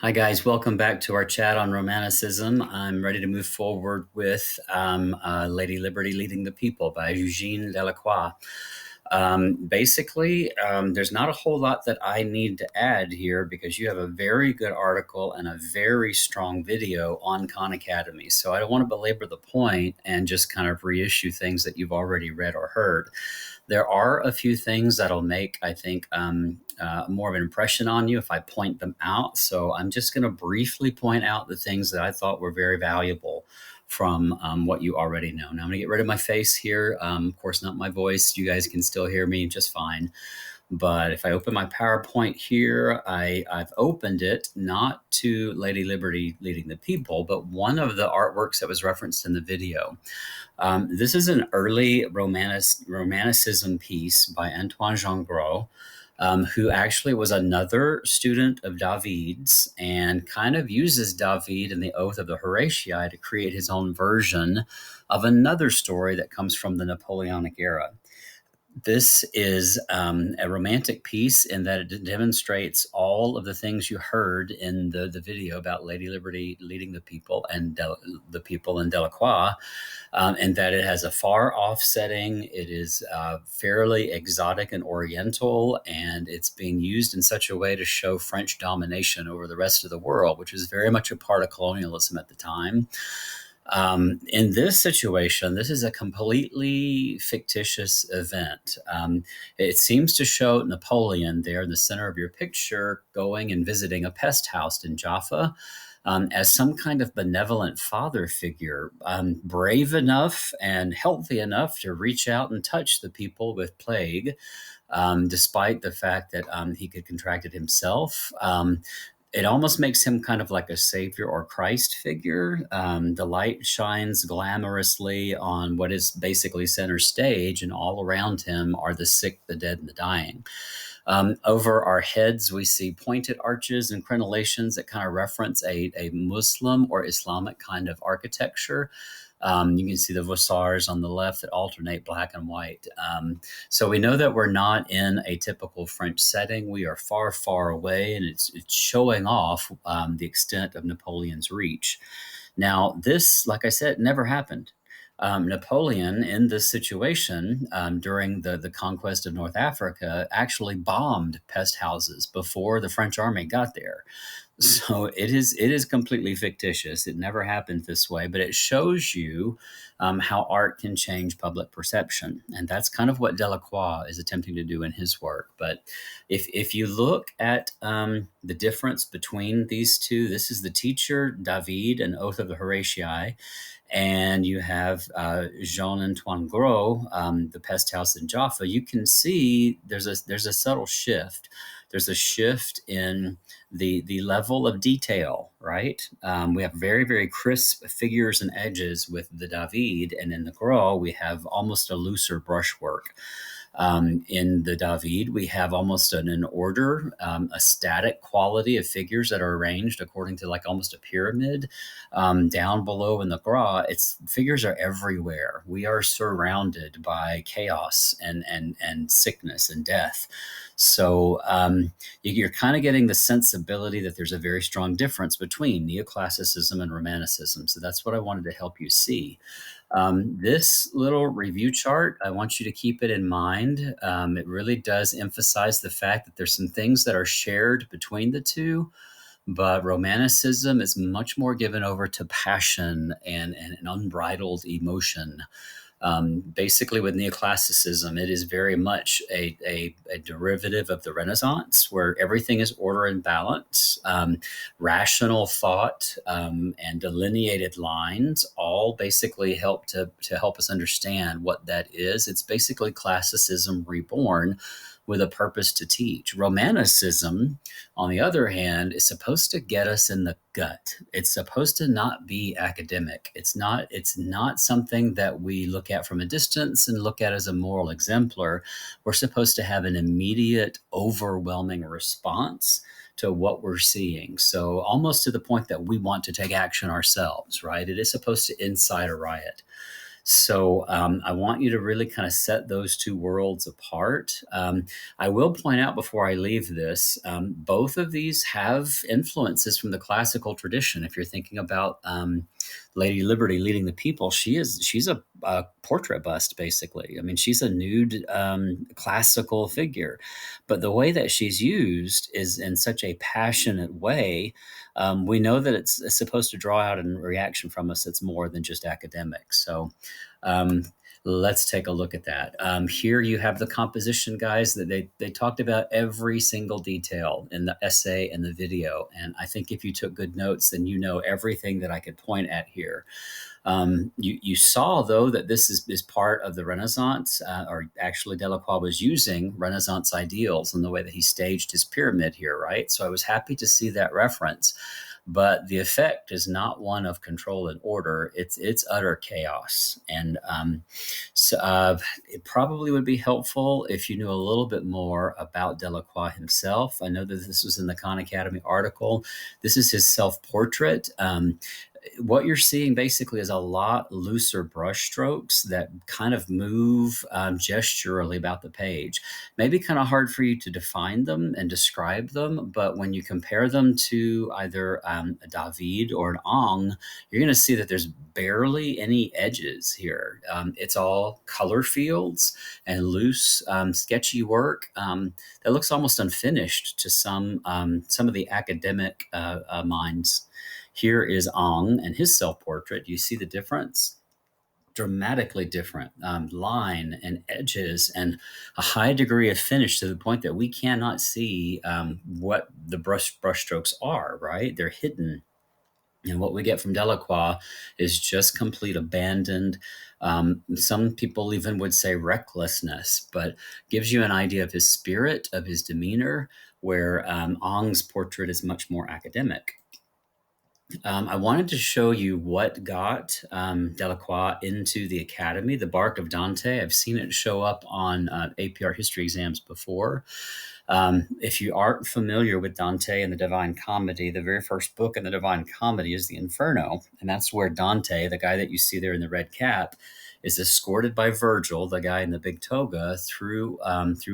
Hi, guys. Welcome back to our chat on Romanticism. I'm ready to move forward with Lady Liberty Leading the People by Eugene Delacroix. There's not a whole lot that I need to add here because you have a very good article and a very strong video on Khan Academy. So I don't want to belabor the point and just kind of reissue things that you've already read or heard. There are a few things that'll make, I think, more of an impression on you if I point them out. So I'm just going to briefly point out the things that I thought were very valuable from what you already know. Now I'm going to get rid of my face here. Of course, not my voice. You guys can still hear me just fine. But if I open my PowerPoint here, I've opened it not to Lady Liberty Leading the People, but one of the artworks that was referenced in the video. This is an early Romanticism piece by Antoine Jean Gros, who actually was another student of David's and kind of uses David and the Oath of the Horatii to create his own version of another story that comes from the Napoleonic era. This is a romantic piece in that it demonstrates all of the things you heard in the video about Lady Liberty leading the people and Delacroix, and that it has a far off setting. It is fairly exotic and oriental, and it's being used in such a way to show French domination over the rest of the world, which is very much a part of colonialism at the time. In this situation, this is a completely fictitious event. It seems to show Napoleon there in the center of your picture going and visiting a pest house in Jaffa as some kind of benevolent father figure, brave enough and healthy enough to reach out and touch the people with plague, despite the fact that he could contract it himself. It almost makes him kind of like a savior or Christ figure. The light shines glamorously on what is basically center stage, and all around him are the sick, the dead, and the dying. Over our heads, we see pointed arches and crenellations that kind of reference a Muslim or Islamic kind of architecture. You can see the vousards on the left that alternate black and white. So we know that we're not in a typical French setting. We are far, far away, and it's showing off the extent of Napoleon's reach. Now, this, like I said, never happened. Napoleon, in this situation, during the conquest of North Africa, actually bombed pest houses before the French army got there. So it is completely fictitious. It never happened this way, but it shows you how art can change public perception, and that's kind of what Delacroix is attempting to do in his work. But if you look at the difference between these two, this is the teacher David and Oath of the Horatii, and you have Jean-Antoine Gros, the pest house in Jaffa. You can see there's a subtle shift. There's a shift in the level of detail, right? We have very, very crisp figures and edges with the David, and in the Gros, we have almost a looser brushwork. In the David, we have almost an order, a static quality of figures that are arranged according to like almost a pyramid. Down below in the Gras, figures are everywhere. We are surrounded by chaos and sickness and death. So you're kind of getting the sensibility that there's a very strong difference between neoclassicism and romanticism. So that's what I wanted to help you see. This little review chart, I want you to keep it in mind. It really does emphasize the fact that there's some things that are shared between the two, but romanticism is much more given over to passion and an unbridled emotion. Basically, with neoclassicism, it is very much a derivative of the Renaissance, where everything is order and balance, rational thought, and delineated lines all basically help to help us understand what that is. It's basically classicism reborn with a purpose to teach. Romanticism, on the other hand, is supposed to get us in the gut. It's supposed to not be academic. It's not something that we look at from a distance and look at as a moral exemplar. We're supposed to have an immediate, overwhelming response to what we're seeing. So almost to the point that we want to take action ourselves, right? It is supposed to incite a riot. So I want you to really kind of set those two worlds apart. I will point out before I leave this, both of these have influences from the classical tradition. If you're thinking about Lady Liberty leading the people, she's a portrait bust, basically. I mean, she's a nude classical figure, but the way that she's used is in such a passionate way. We know that it's supposed to draw out a reaction from us that's more than just academic. So um, let's take a look at that. Here you have the composition guys that they talked about every single detail in the essay and the video. And I think if you took good notes, then you know everything that I could point at here. You saw, though, that this is part of the Renaissance, or actually Delacroix was using Renaissance ideals in the way that he staged his pyramid here, right? So I was happy to see that reference. But the effect is not one of control and order. It's utter chaos. And it probably would be helpful if you knew a little bit more about Delacroix himself. I know that this was in the Khan Academy article. This is his self-portrait. What you're seeing basically is a lot looser brush strokes that kind of move gesturally about the page. Maybe kind of hard for you to define them and describe them, but when you compare them to either a David or an Ong, you're going to see that there's barely any edges here. It's all color fields and loose, sketchy work that looks almost unfinished to some of the academic minds. Here is Ong and his self-portrait. You see the difference? Dramatically different line and edges and a high degree of finish to the point that we cannot see what the brush strokes are, right? They're hidden. And what we get from Delacroix is just complete abandoned. Some people even would say recklessness, but gives you an idea of his spirit, of his demeanor, where Ong's portrait is much more academic. I wanted to show you what got Delacroix into the Academy, the Bark of Dante. I've seen it show up on APR history exams before. If you aren't familiar with Dante and the Divine Comedy, the very first book in the Divine Comedy is the Inferno, and that's where Dante, the guy that you see there in the red cap, is escorted by Virgil, the guy in the big toga, through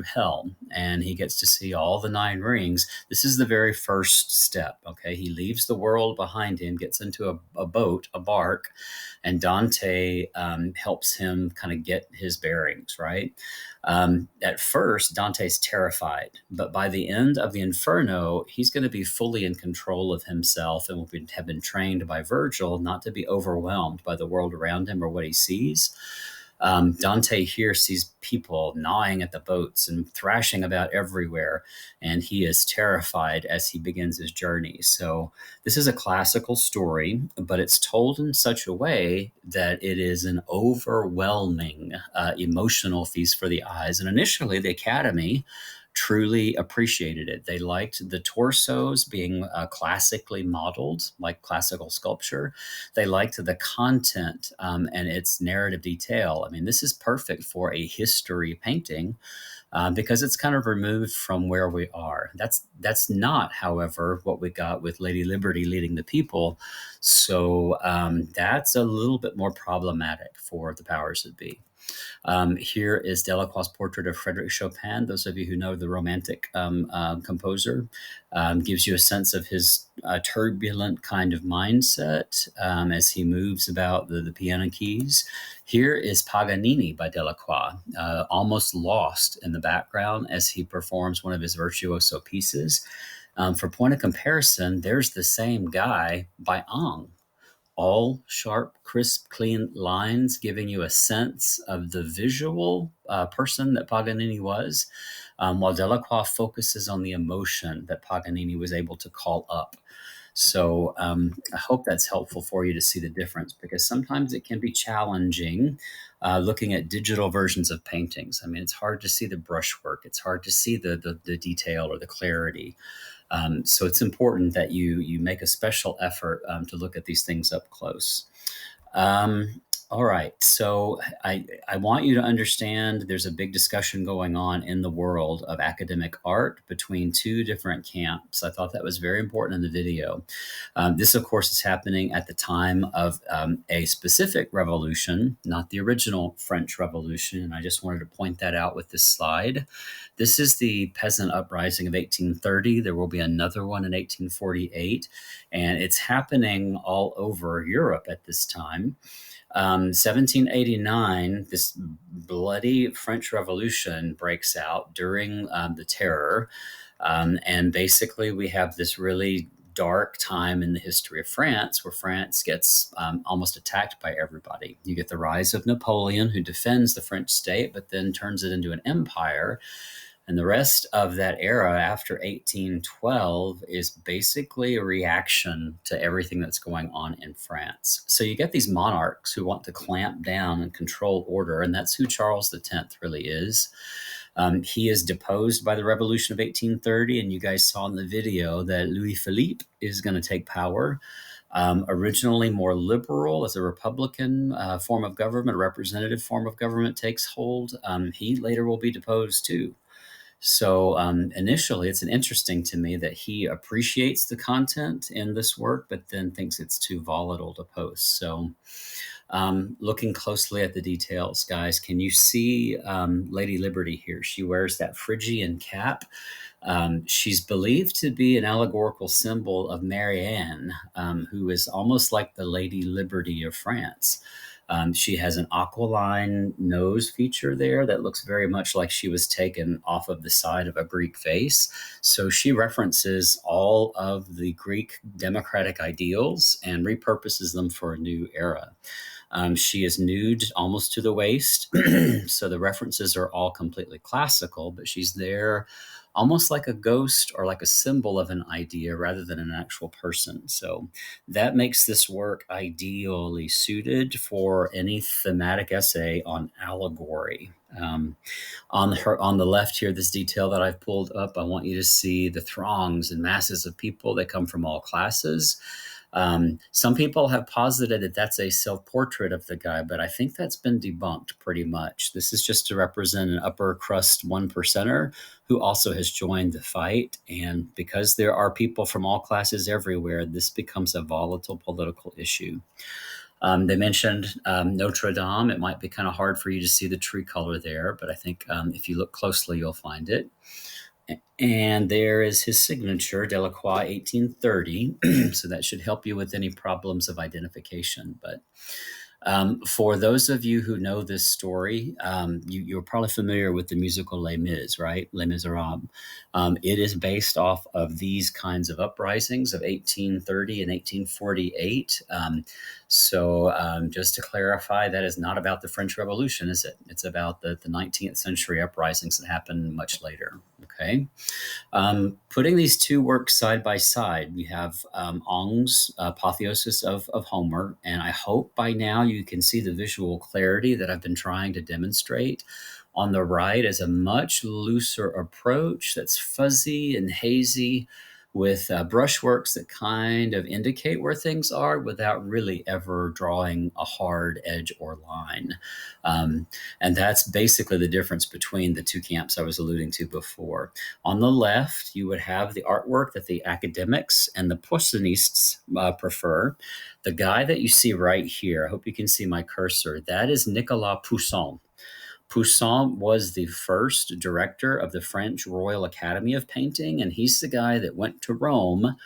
hell, and he gets to see all the 9 rings. This is the very first step. Okay, he leaves the world behind him, gets into a boat, a bark, and Dante helps him kind of get his bearings, right? At first, Dante's terrified, but by the end of the Inferno, he's going to be fully in control of himself and will have been trained by Virgil not to be overwhelmed by the world around him or what he sees. Dante here sees people gnawing at the boats and thrashing about everywhere, and he is terrified as he begins his journey. So this is a classical story, but it's told in such a way that it is an overwhelming emotional feast for the eyes. And initially, the Academy truly appreciated it. They liked the torsos being classically modeled, like classical sculpture. They liked the content and its narrative detail. I mean, this is perfect for a history painting because it's kind of removed from where we are. That's not, however, what we got with Lady Liberty leading the people. So that's a little bit more problematic for the powers that be. Here is Delacroix's portrait of Frédéric Chopin. Those of you who know the Romantic composer, gives you a sense of his turbulent kind of mindset as he moves about the piano keys. Here is Paganini by Delacroix, almost lost in the background as he performs one of his virtuoso pieces. For point of comparison, there's the same guy by Ong. All sharp, crisp, clean lines, giving you a sense of the visual person that Paganini was, while Delacroix focuses on the emotion that Paganini was able to call up. So I hope that's helpful for you to see the difference, because sometimes it can be challenging looking at digital versions of paintings. I mean, it's hard to see the brushwork. It's hard to see the detail or the clarity. So it's important that you make a special effort to look at these things up close. All right, so I want you to understand there's a big discussion going on in the world of academic art between 2 different camps. I thought that was very important in the video. This, of course, is happening at the time of a specific revolution, not the original French Revolution. And I just wanted to point that out with this slide. This is the peasant uprising of 1830. There will be another one in 1848, and it's happening all over Europe at this time. 1789, this bloody French Revolution breaks out during the Terror. And basically, we have this really dark time in the history of France where France gets almost attacked by everybody. You get the rise of Napoleon, who defends the French state, but then turns it into an empire. And the rest of that era after 1812 is basically a reaction to everything that's going on in France. So you get these monarchs who want to clamp down and control order, and that's who Charles X really is. He is deposed by the Revolution of 1830, and you guys saw in the video that Louis Philippe is going to take power. Originally more liberal as a Republican form of government, a representative form of government takes hold. He later will be deposed too. So initially, it's interesting to me that he appreciates the content in this work, but then thinks it's too volatile to post. So looking closely at the details, guys, can you see Lady Liberty here? She wears that Phrygian cap. She's believed to be an allegorical symbol of Marianne, who is almost like the Lady Liberty of France. She has an aquiline nose feature there that looks very much like she was taken off of the side of a Greek vase. So she references all of the Greek democratic ideals and repurposes them for a new era. She is nude almost to the waist. So the references are all completely classical, but she's there almost like a ghost or like a symbol of an idea rather than an actual person. So that makes this work ideally suited for any thematic essay on allegory. On the left here, this detail that I've pulled up, I want you to see the throngs and masses of people that come from all classes. Some people have posited that that's a self-portrait of the guy, but I think that's been debunked pretty much. This is just to represent an upper crust one percenter who also has joined the fight. And because there are people from all classes everywhere, this becomes a volatile political issue. They mentioned Notre Dame. It might be kind of hard for you to see the tree color there, but I think if you look closely, you'll find it. And there is his signature, Delacroix, 1830. So that should help you with any problems of identification. But for those of you who know this story, you're probably familiar with the musical Les Mis, right? Les Miserables. It is based off of these kinds of uprisings of 1830 and 1848. So just to clarify, that is not about the French Revolution, is it? It's about the 19th century uprisings that happened much later. Okay. Putting these two works side by side, we have Ong's Apotheosis of Homer, and I hope by now you can see the visual clarity that I've been trying to demonstrate. On the right is a much looser approach that's fuzzy and hazy with brushworks that kind of indicate where things are without really ever drawing a hard edge or line. And that's basically the difference between the two camps I was alluding to before. On the left, you would have the artwork that the academics and the Pointillionists prefer. The guy that you see right here, I hope you can see my cursor, that is Nicolas Poussin. Poussin was the first director of the French Royal Academy of Painting, and he's the guy that went to Rome,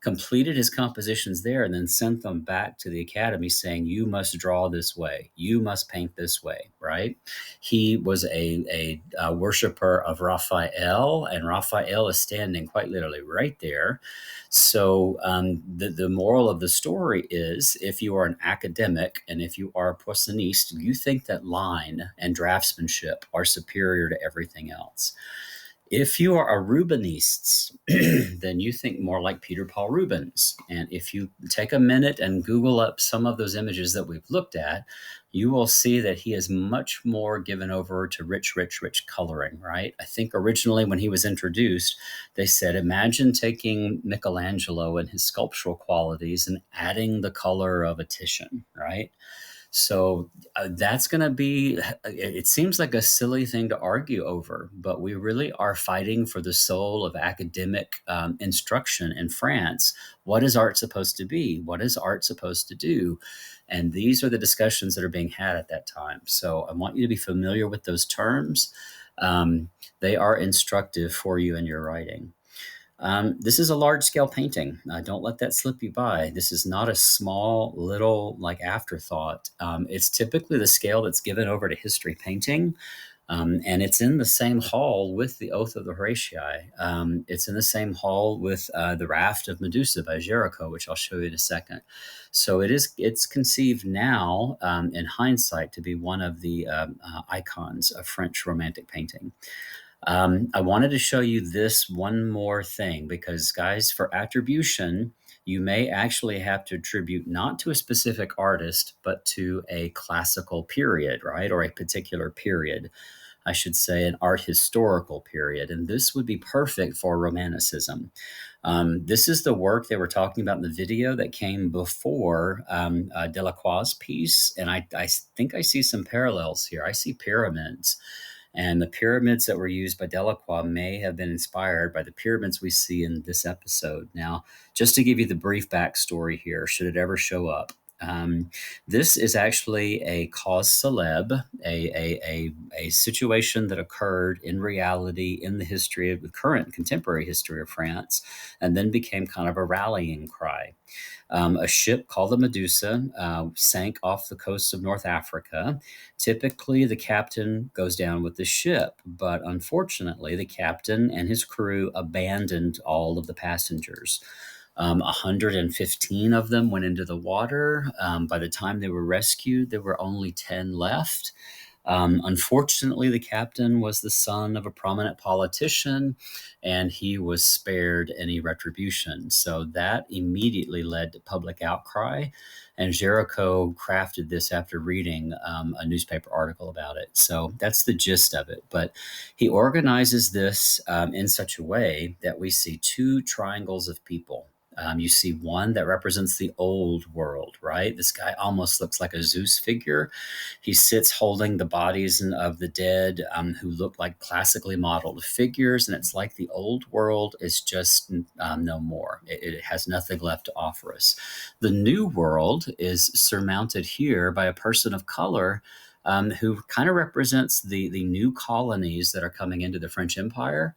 completed his compositions there, and then sent them back to the Academy saying, you must draw this way, you must paint this way, right? He was a worshiper of Raphael, and Raphael is standing quite literally right there. So the moral of the story is, if you are an academic and if you are a Pointilioniste, you think that line and draftsmanship are superior to everything else. If you are a Rubinist, then you think more like Peter Paul Rubens. And if you take a minute and Google up some of those images that we've looked at, you will see that he is much more given over to rich coloring, right? I think originally when he was introduced, they said, imagine taking Michelangelo and his sculptural qualities and adding the color of a Titian, right? So that's going to be, it seems like a silly thing to argue over, but we really are fighting for the soul of academic instruction in France. What is art supposed to be? What is art supposed to do? And these are the discussions that are being had at that time. So I want you to be familiar with those terms. They are instructive for you in your writing. This is a large scale painting. Don't let that slip you by. This is not a small little like afterthought. It's typically the scale that's given over to history painting. And it's in the same hall with the Oath of the Horatii. It's in the same hall with the Raft of Medusa by Géricault, which I'll show you in a second. So it's conceived now in hindsight to be one of the icons of French Romantic painting. I wanted to show you this one more thing because, guys, for attribution, you may actually have to attribute not to a specific artist, but to a classical period, right? Or a particular period. I should say an art historical period. And this would be perfect for Romanticism. This is the work they were talking about in the video that came before Delacroix's piece. And I think I see some parallels here. I see pyramids. And the pyramids that were used by Delacroix may have been inspired by the pyramids we see in this episode. Now, just to give you the brief backstory here, should it ever show up, this is actually a cause célèbre, a situation that occurred in reality in the history of the current contemporary history of France, and then became kind of a rallying cry. A ship called the Medusa sank off the coast of North Africa. Typically, the captain goes down with the ship, but unfortunately, the captain and his crew abandoned all of the passengers. 115 of them went into the water. By the time they were rescued, there were only 10 left. Unfortunately, the captain was the son of a prominent politician, and he was spared any retribution. So that immediately led to public outcry. And Géricault crafted this after reading a newspaper article about it. So that's the gist of it. But he organizes this in such a way that we see two triangles of people. You see one that represents the old world, right? This guy almost looks like a Zeus figure. He sits holding the bodies of the dead who look like classically modeled figures. And it's like the old world is just no more. It has nothing left to offer us. The new world is surmounted here by a person of color who kind of represents the new colonies that are coming into the French Empire.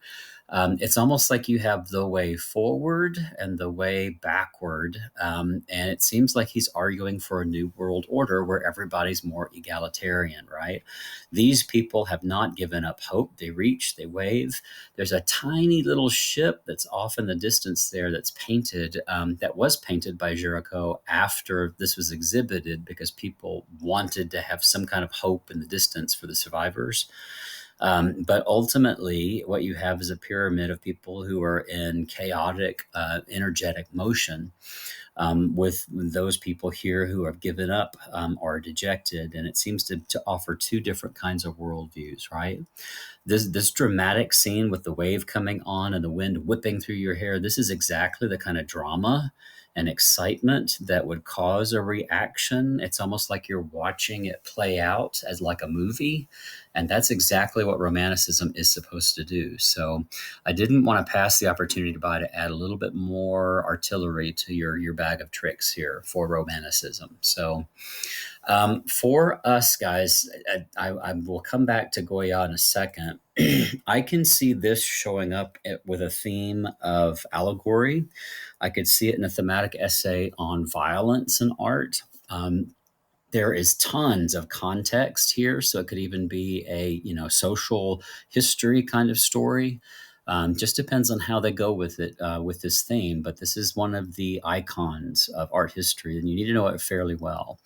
It's almost like you have the way forward and the way backward. And it seems like he's arguing for a new world order where everybody's more egalitarian, right? These people have not given up hope. They reach, they wave. There's a tiny little ship that's off in the distance there that's painted, that was painted by Géricault after this was exhibited because people wanted to have some kind of hope in the distance for the survivors. But ultimately, what you have is a pyramid of people who are in chaotic, energetic motion, with those people here who have given up or dejected. And it seems to offer two different kinds of worldviews, right? This dramatic scene with the wave coming on and the wind whipping through your hair, this is exactly the kind of drama and excitement that would cause a reaction. It's almost like you're watching it play out as like a movie. And that's exactly what Romanticism is supposed to do. So I didn't want to pass the opportunity to add a little bit more artillery to your bag of tricks here for Romanticism. So for us, guys, I will come back to Goya in a second. I can see this showing up with a theme of allegory. I could see it in a thematic essay on violence and art. There is tons of context here, so it could even be a social history kind of story. Just depends on how they go with it, with this theme. But this is one of the icons of art history, and you need to know it fairly well.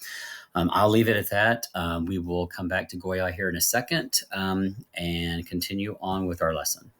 I'll leave it at that. We will come back to Goya here in a second and continue on with our lesson.